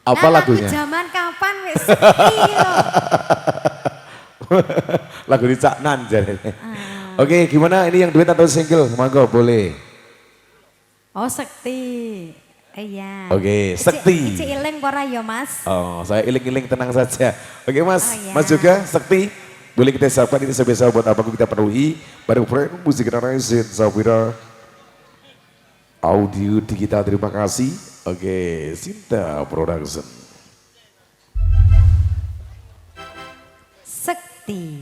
Apa lagunya? Zaman kapan wis iya. Lagu di Cak Nan jadi. Oke, gimana ini yang duet atau single? Monggo boleh. Oh, Sekti. Iya. Oke, Sekti. Ici iling pora ya, Mas. Oh, saya iling-iling tenang saja. Oke, Mas. Oh, iya. Mas juga Sekti. Boleh kita siapkan ini sebesar buat apa kita penuhi bareng proyek musik generasi Safira Audio Digital. Terima kasih. Oke, Sinta Production. Sekti.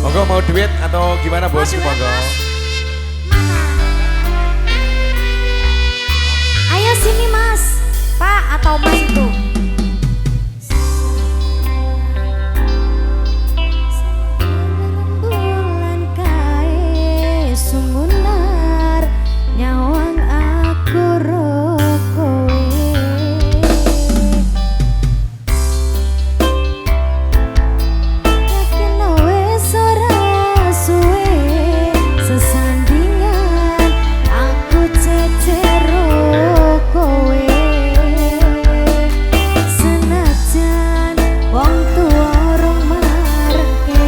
Monggo mau duet atau gimana bos? Mau duet, Monggo. Mas? Ayo sini Mas, Pak atau Mas itu. Bulan kae sumunar nyawang aku rokoe. Yakin wes ora suwe sesandingan aku cecero kowe. Senajan wong tuwa rong marke.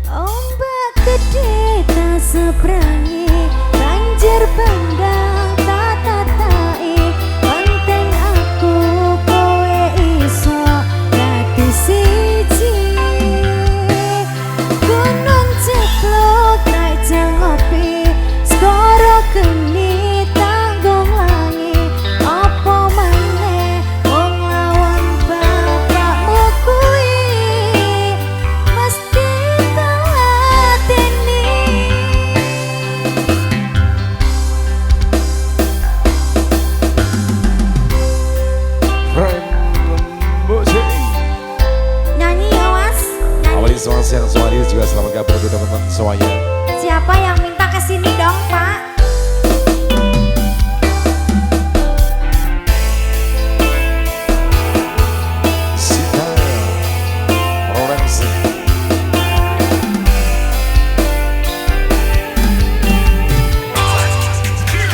Ombak gede tak seberangi, banjir bandang tak tatai. Penting aku kowe iso dadi siji. Gunung ceplok naik jangopi, skoro geni tanggung langi. Apa maneh wong lawan bapakmu kuwi mesti telateni. Friend musik. Nyanyi ya Mas. Awali semua siang semuanya juga selamat gabung untuk teman-teman semuanya. Siapa yang minta kesini dong Pak? Sinta Production.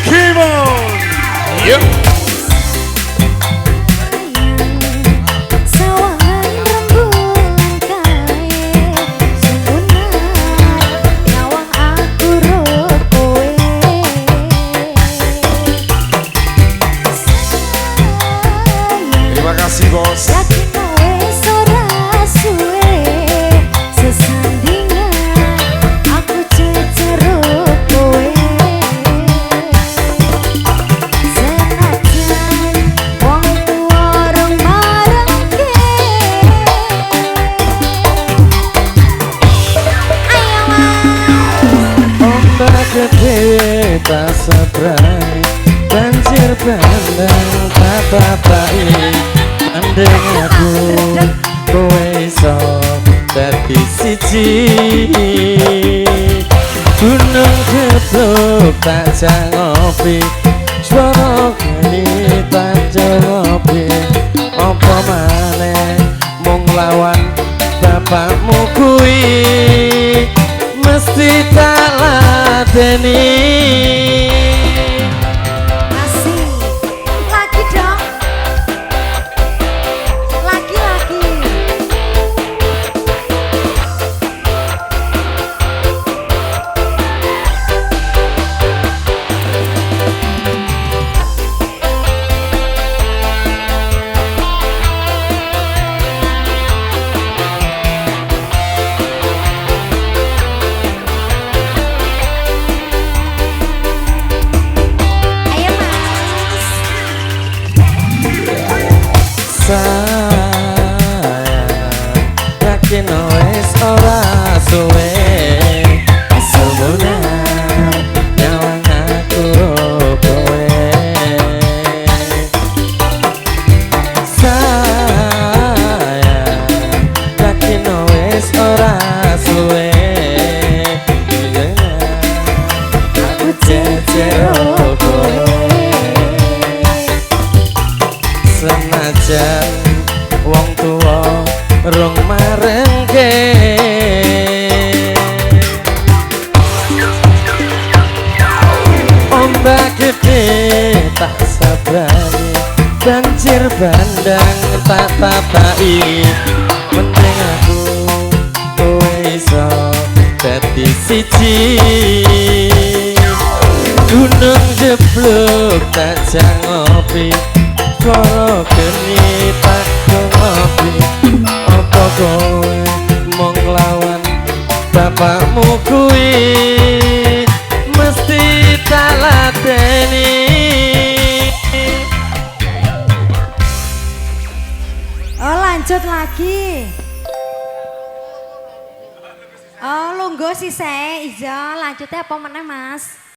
Come on. Yuk. Sawangan rembulan kae sumunar nyawang aku rokoe. Terima kasih bos. Yakin wes ora suwe sesandingan aku cecero kowe. Senajan wong tuwa rong marengke. Ayo Mas. Ombak gede tak seberangi, banjir bandang tak tatai. Mending aku kowe iso dadi siji. Gunung geblok tak jangopi, swara geni tak jangopi. Apa maneh mung lawan bapakmu kuwi mesti tak ladeni. Asik. Lagi dong. Lagi. Ayo Mas. Sayang, yakin wes ora suwe sumunar nyawang aku kowe. Sayang, yakin wes ora suwe bandang tak tatai penting aku kowe iso dadi siji gunung jeblok tak jangopi karo geni tak ngopi apa kowe mong lawan bapakmu kuwi mesti tak lateni. Oh lanjut lagi. Oh lungguh sih saya, ijo lanjutnya apa meneh mas?